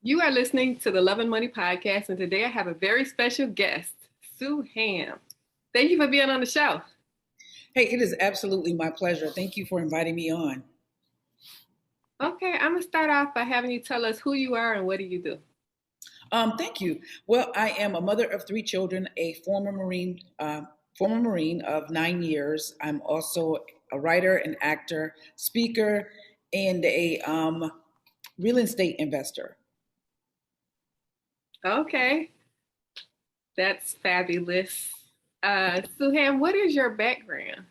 You are listening to the Love and Money Podcast, and today I have a very special guest, SueHam. Thank you for being on the show. Hey, it is absolutely my pleasure. Thank you for inviting me on. Okay, I'm going to start off by having you tell us who you are and what do you do? Thank you. Well, I am a mother of three children, a former Marine of 9 years. I'm also a writer, an actor, speaker, and a real estate investor. Okay, that's fabulous. SueHam, what is your background?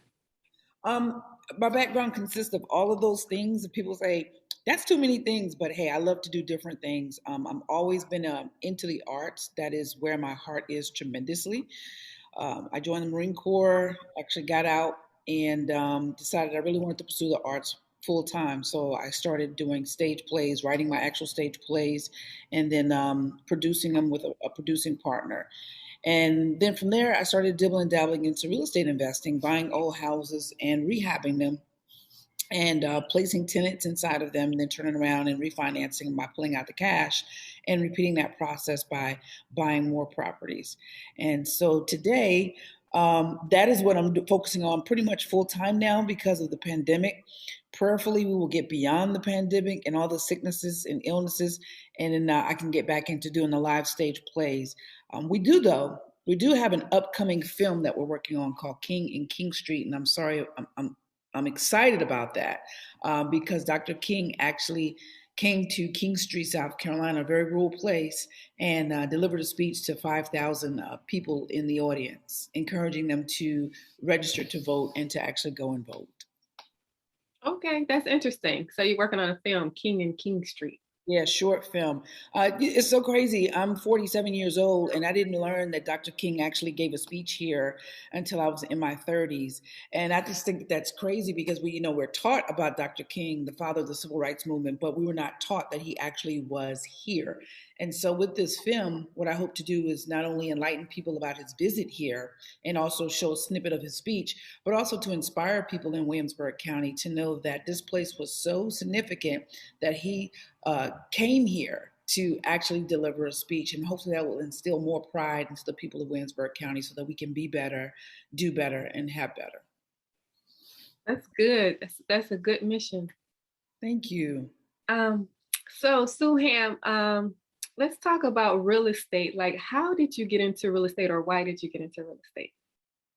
Um, my background consists of all of those things. People say that's too many things, but hey, I love to do different things. I've always been into the arts. That is where my heart is tremendously. I joined the Marine Corps, actually got out and decided I really wanted to pursue the arts full time. So I started doing stage plays, writing my actual stage plays, and then producing them with a producing partner. And then from there, I started dabbling into real estate investing, buying old houses and rehabbing them and placing tenants inside of them, and then turning around and refinancing them by pulling out the cash and repeating that process by buying more properties. And so today, that is what I'm focusing on pretty much full time now because of the pandemic. Prayerfully, we will get beyond the pandemic and all the sicknesses and illnesses, and then I can get back into doing the live stage plays. We do have an upcoming film that we're working on called King in King Street, and I'm sorry, I'm excited about that because Dr. King actually came to King Street, South Carolina, a very rural place, and delivered a speech to 5,000 people in the audience, encouraging them to register to vote and to actually go and vote. Okay, that's interesting. So you're working on a film, King and King Street. Yeah, short film. It's so crazy. I'm 47 years old, and I didn't learn that Dr. King actually gave a speech here until I was in my 30s. And I just think that's crazy because we're taught about Dr. King, the father of the civil rights movement, but we were not taught that he actually was here. And so with this film, what I hope to do is not only enlighten people about his visit here and also show a snippet of his speech, but also to inspire people in Williamsburg County to know that this place was so significant that he came here to actually deliver a speech, and hopefully that will instill more pride into the people of Williamsburg County so that we can be better, do better, and have better. That's good. That's a good mission. Thank you. So SueHam, let's talk about real estate. Like, how did you get into real estate, or why did you get into real estate?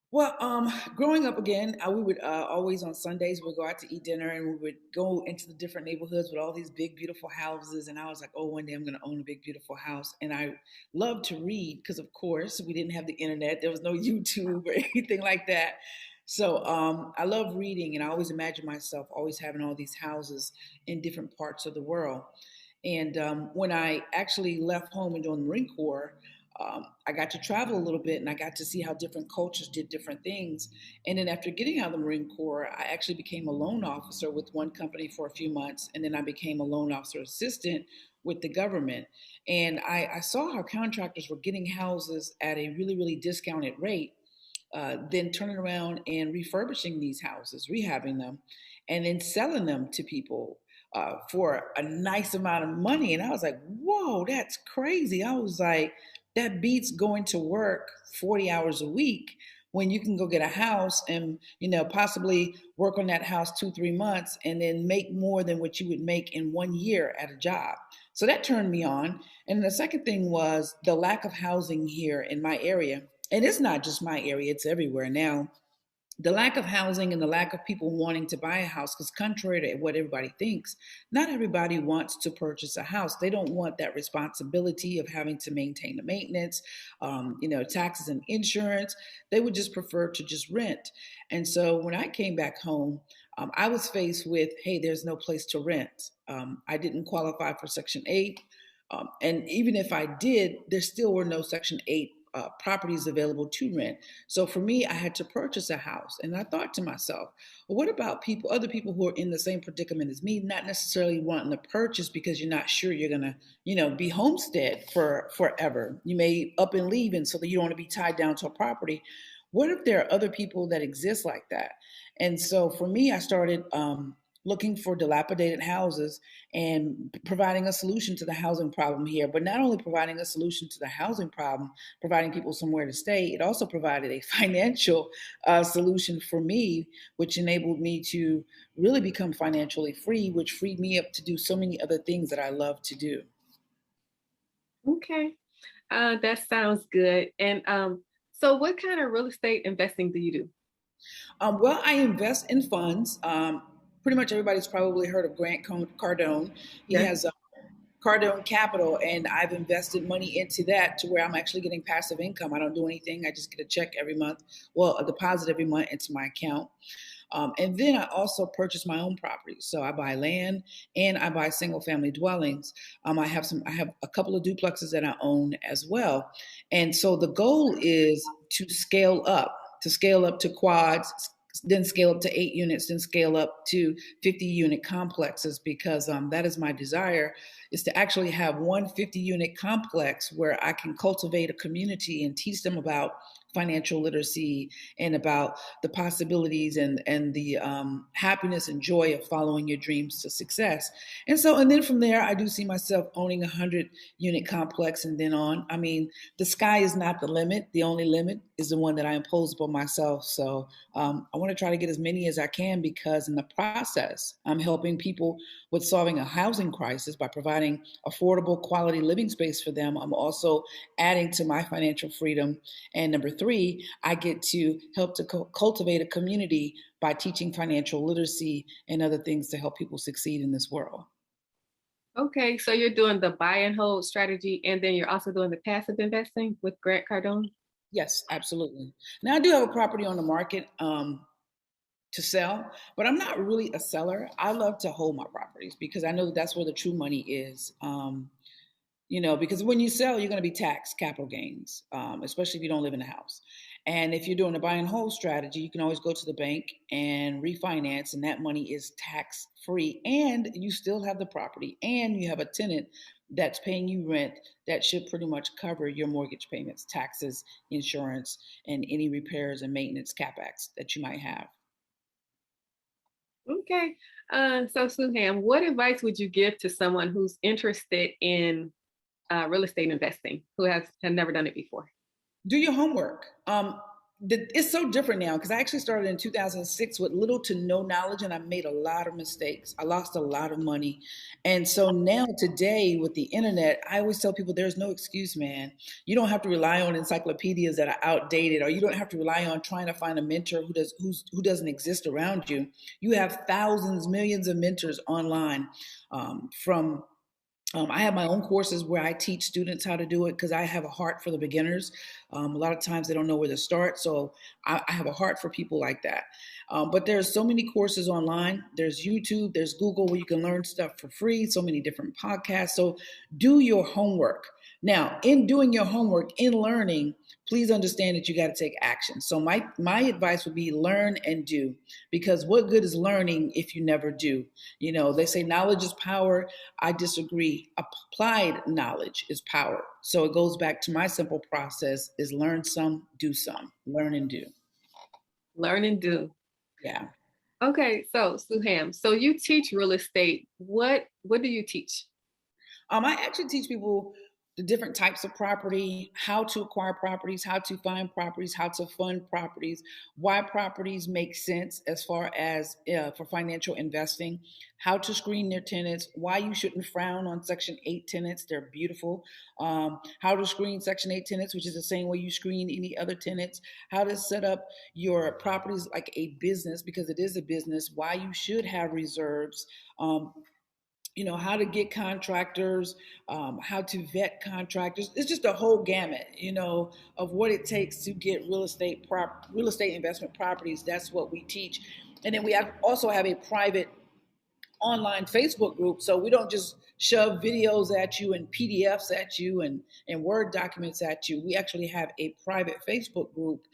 Well, growing up again, we would always on Sundays we'd go out to eat dinner and we would go into the different neighborhoods with all these big, beautiful houses. And I was like, oh, one day I'm going to own a big, beautiful house. And I loved to read because, of course, we didn't have the internet. There was no YouTube or anything like that. So I love reading, and I always imagine myself always having all these houses in different parts of the world. And when I actually left home and joined the Marine Corps, I got to travel a little bit and I got to see how different cultures did different things. And then after getting out of the Marine Corps, I actually became a loan officer with one company for a few months. And then I became a loan officer assistant with the government. And I saw how contractors were getting houses at a really, really discounted rate, then turning around and refurbishing these houses, rehabbing them, and then selling them to people for a nice amount of money. And I was like, whoa, that's crazy. I was like, that beats going to work 40 hours a week when you can go get a house and, possibly work on that house 2, 3 months and then make more than what you would make in 1 year at a job. So that turned me on. And the second thing was the lack of housing here in my area. And it's not just my area, it's everywhere now. The lack of housing and the lack of people wanting to buy a house, because contrary to what everybody thinks, not everybody wants to purchase a house. They don't want that responsibility of having to maintain the maintenance, taxes and insurance. They would just prefer to just rent. And so when I came back home, I was faced with, hey, there's no place to rent. I didn't qualify for Section 8. And even if I did, there still were no Section 8 properties available to rent. So for me, I had to purchase a house. And I thought to myself, well, what about other people who are in the same predicament as me, not necessarily wanting to purchase because you're not sure you're going to, be homestead for forever. You may up and leave, and so that you don't want to be tied down to a property. What if there are other people that exist like that? And so for me, I started looking for dilapidated houses and providing a solution to the housing problem here. But not only providing a solution to the housing problem, providing people somewhere to stay, it also provided a financial solution for me, which enabled me to really become financially free, which freed me up to do so many other things that I love to do. Okay. That sounds good. And so what kind of real estate investing do you do? Well, I invest in funds. Pretty much everybody's probably heard of Grant Cardone. He Yes. has Cardone Capital, and I've invested money into that to where I'm actually getting passive income. I don't do anything. I just get a check every month, well, a deposit every month into my account. And then I also purchase my own properties. So I buy land and I buy single family dwellings. I have a couple of duplexes that I own as well. And so the goal is to scale up to quads, then scale up to 8 units, then scale up to 50-unit complexes, because that is my desire, is to actually have one 50-unit complex where I can cultivate a community and teach them about financial literacy and about the possibilities and the happiness and joy of following your dreams to success. And then from there, I do see myself owning 100-unit complex and then on. I mean, the sky is not the limit. The only limit is the one that I impose upon myself. So I want to try to get as many as I can, because in the process, I'm helping people with solving a housing crisis by providing affordable quality living space for them. I'm also adding to my financial freedom. And number three, I get to help to cultivate a community by teaching financial literacy and other things to help people succeed in this world. Okay, so you're doing the buy and hold strategy, and then you're also doing the passive investing with Grant Cardone? Yes, absolutely. Now I do have a property on the market to sell, but I'm not really a seller. I love to hold my properties because I know that that's where the true money is. Because when you sell, you're going to be taxed capital gains, especially if you don't live in a house. And if you're doing a buy and hold strategy, you can always go to the bank and refinance, and that money is tax free. And you still have the property, and you have a tenant that's paying you rent that should pretty much cover your mortgage payments, taxes, insurance, and any repairs and maintenance capex that you might have. Okay. So Suham, what advice would you give to someone who's interested in real estate investing, who has had never done it before? Do your homework. It's so different now because I actually started in 2006 with little to no knowledge, and I made a lot of mistakes. I lost a lot of money. And so now today with the internet, I always tell people there's no excuse, man. You don't have to rely on encyclopedias that are outdated, or you don't have to rely on trying to find a mentor who doesn't exist around you. You have thousands, millions of mentors online, from I have my own courses where I teach students how to do it because I have a heart for the beginners. A lot of times they don't know where to start. So I have a heart for people like that. But there's so many courses online. There's YouTube, there's Google where you can learn stuff for free, so many different podcasts. So do your homework. Now, in doing your homework, in learning, please understand that you got to take action. So my advice would be learn and do, because what good is learning if you never do? They say knowledge is power. I disagree. Applied knowledge is power. So it goes back to my simple process is learn some, do some, learn and do. Learn and do. Yeah. Okay, so Suham, so you teach real estate. What do you teach? I actually teach people the different types of property, how to acquire properties, how to find properties, how to fund properties, why properties make sense as far as for financial investing, how to screen their tenants, why you shouldn't frown on Section 8 tenants. They're beautiful. How to screen Section 8 tenants, which is the same way you screen any other tenants, how to set up your properties like a business, because it is a business, why you should have reserves. How to get contractors, how to vet contractors. It's just a whole gamut, of what it takes to get real estate investment properties. That's what we teach. And then we also have a private online Facebook group. So we don't just shove videos at you and PDFs at you and Word documents at you. We actually have a private Facebook group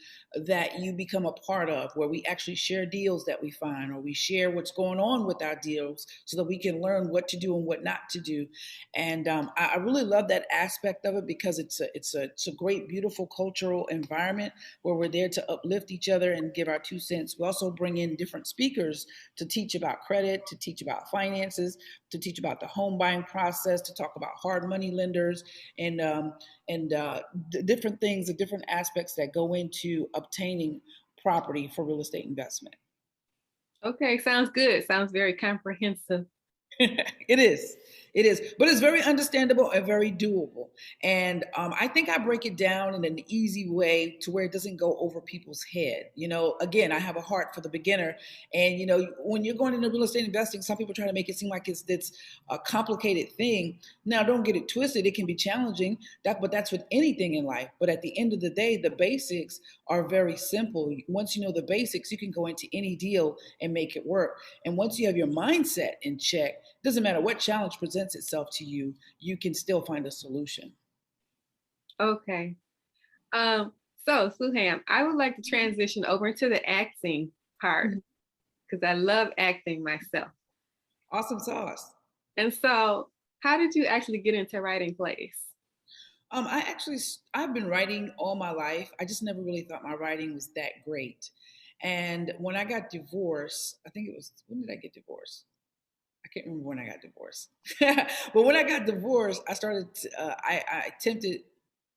that you become a part of, where we actually share deals that we find, or we share what's going on with our deals so that we can learn what to do and what not to do. And I really love that aspect of it, because it's a great, beautiful cultural environment where we're there to uplift each other and give our 2 cents. We also bring in different speakers to teach about credit, to teach about finances, to teach about the home buying process, to talk about hard money lenders, and the different things, the different aspects that go into obtaining property for real estate investment. Okay, sounds good. Sounds very comprehensive. It is. It is. But it's very understandable and very doable. And I think I break it down in an easy way to where it doesn't go over people's head. Again, I have a heart for the beginner. And, when you're going into real estate investing, some people try to make it seem like it's a complicated thing. Now, don't get it twisted. It can be challenging, but that's with anything in life. But at the end of the day, the basics are very simple. Once you know the basics, you can go into any deal and make it work. And once you have your mindset in check, doesn't matter what challenge presents itself to you, you can still find a solution. Okay. So SueHam, I would like to transition over into the acting part because I love acting myself. Awesome sauce. And so, how did you actually get into writing plays? I've been writing all my life. I just never really thought my writing was that great. And when I got divorced, I think it was, when did I get divorced? I can't remember when I got divorced. But when I got divorced, I attempted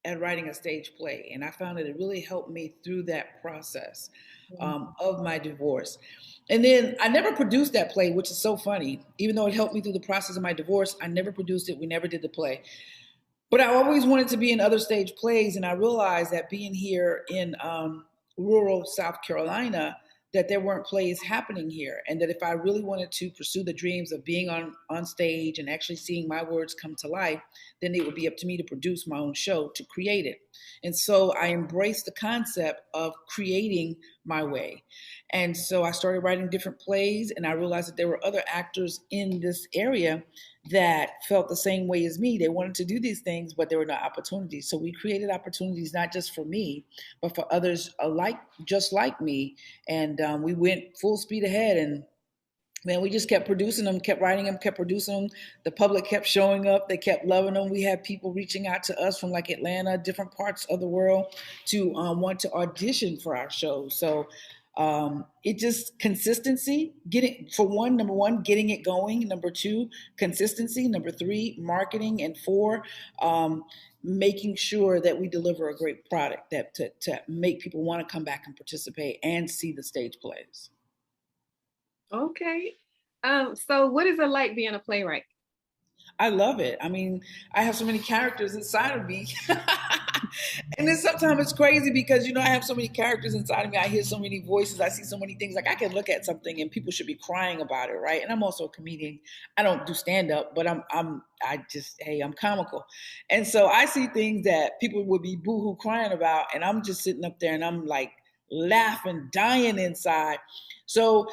at writing a stage play, and I found that it really helped me through that process of my divorce. And then I never produced that play, which is so funny. Even though it helped me through the process of my divorce, I never produced it. We never did the play. But I always wanted to be in other stage plays, and I realized that being here in rural South Carolina, that there weren't plays happening here, and that if I really wanted to pursue the dreams of being on stage and actually seeing my words come to life, then it would be up to me to produce my own show, to create it. And so I embraced the concept of creating my way. And so I started writing different plays, and I realized that there were other actors in this area that felt the same way as me. They wanted to do these things, but there were no opportunities. So we created opportunities not just for me, but for others alike, just like me. And we went full speed ahead, and man, we just kept producing them, kept writing them, kept producing them. The public kept showing up. They kept loving them. We had people reaching out to us from like Atlanta, different parts of the world, to want to audition for our shows. So it just consistency, number one, getting it going. Number two, consistency. Number three, marketing. And four, making sure that we deliver a great product to make people want to come back and participate and see the stage plays. Okay. So what is it like being a playwright? I love it. I mean, I have so many characters inside of me. And then sometimes it's crazy because, I have so many characters inside of me. I hear so many voices. I see so many things. Like I can look at something and people should be crying about it, right? And I'm also a comedian. I don't do stand up, but I'm comical. And so I see things that people would be boohoo crying about, and I'm just sitting up there and I'm like laughing, dying inside. So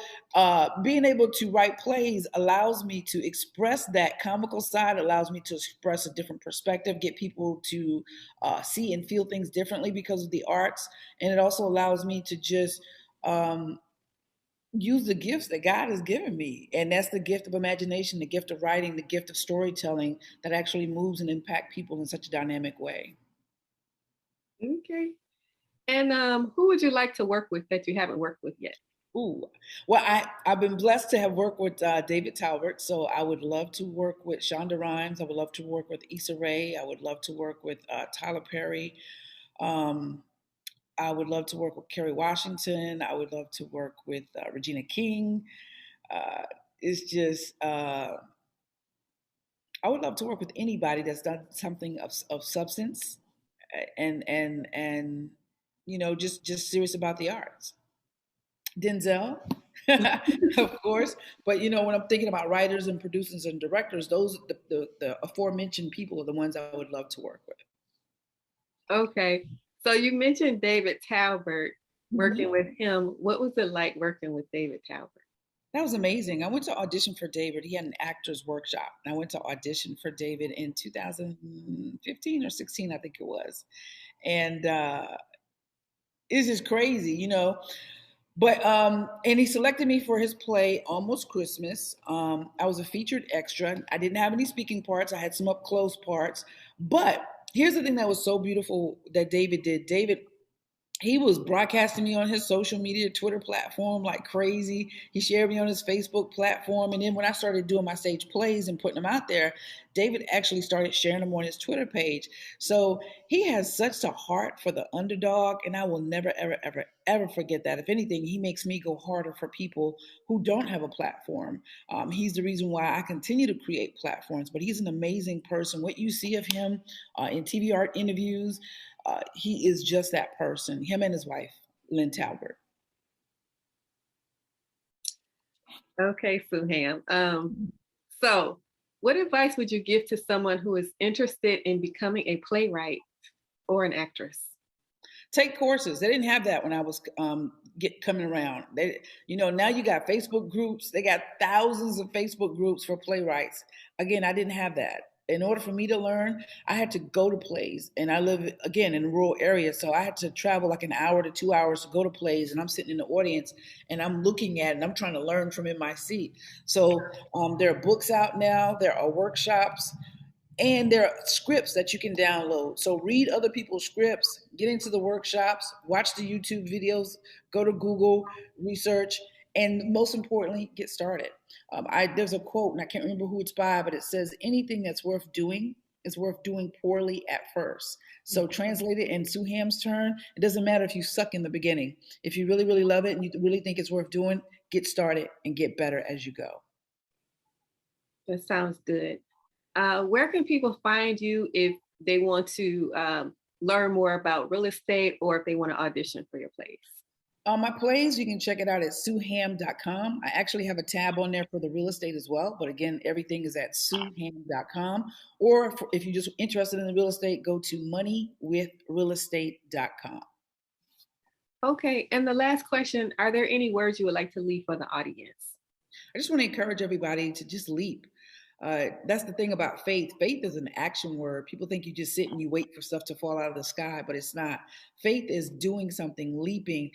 being able to write plays allows me to express that comical side, allows me to express a different perspective, get people to see and feel things differently because of the arts. And it also allows me to just use the gifts that God has given me. And that's the gift of imagination, the gift of writing, the gift of storytelling that actually moves and impacts people in such a dynamic way. Okay. And who would you like to work with that you haven't worked with yet? Ooh, well, I've been blessed to have worked with David Talbert, so I would love to work with Shonda Rhimes. I would love to work with Issa Rae. I would love to work with Tyler Perry. I would love to work with Kerry Washington. I would love to work with Regina King. It's just, I would love to work with anybody that's done something of substance and just serious about the arts. Denzel, of course. But when I'm thinking about writers and producers and directors, those the aforementioned people are the ones I would love to work with. Okay. So you mentioned David Talbert, working with him. What was it like working with David Talbert? That was amazing. I went to audition for David. He had an actor's workshop. And I went to audition for David in 2015 or 16, I think it was. And it's just crazy, you know. But and he selected me for his play Almost Christmas. I was a featured extra. I didn't have any speaking parts. I had some up close parts. But here's the thing that was so beautiful that David did. David, he was broadcasting me on his social media Twitter platform like crazy. He shared me on his Facebook platform. And then when I started doing my stage plays and putting them out there, David actually started sharing them on his Twitter page. So he has such a heart for the underdog. And I will never, ever, ever, ever forget that. If anything, he makes me go harder for people who don't have a platform. He's the reason why I continue to create platforms, but he's an amazing person. What you see of him in TV art interviews, he is just that person, him and his wife, Lynn Talbert. Okay, SueHam. So what advice would you give to someone who is interested in becoming a playwright or an actress? Take courses. They didn't have that when I was coming around. They, you know, now you got Facebook groups. They got thousands of Facebook groups for playwrights. Again, I didn't have that. In order for me to learn, I had to go to plays, and I live again in a rural area, so I had to travel like an hour to 2 hours to go to plays, and I'm sitting in the audience and I'm looking at it and I'm trying to learn from in my seat. So there are books out now, there are workshops, and there are scripts that you can download. So read other people's scripts, get into the workshops, watch the YouTube videos, go to Google, research, and most importantly, get started. There's a quote, and I can't remember who it's by, but it says, anything that's worth doing is worth doing poorly at first. So translated in SueHam's turn, it doesn't matter if you suck in the beginning. If you really, really love it and you really think it's worth doing, get started and get better as you go. That sounds good. Where can people find you if they want to learn more about real estate or if they want to audition for your plays? My plays, you can check it out at SueHam.com. I actually have a tab on there for the real estate as well. But again, everything is at SueHam.com. Or if you're just interested in the real estate, go to moneywithrealestate.com. Okay. And the last question, are there any words you would like to leave for the audience? I just want to encourage everybody to just leap. That's the thing about faith. Faith is an action word. People think you just sit and you wait for stuff to fall out of the sky, but it's not. Faith is doing something, leaping,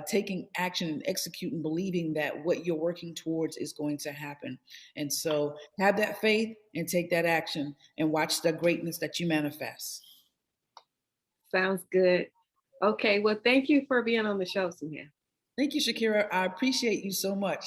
taking action and executing, believing that what you're working towards is going to happen. And so have that faith and take that action and watch the greatness that you manifest. Sounds good. Okay. Well, thank you for being on the show, SueHam. Thank you, Shakira. I appreciate you so much.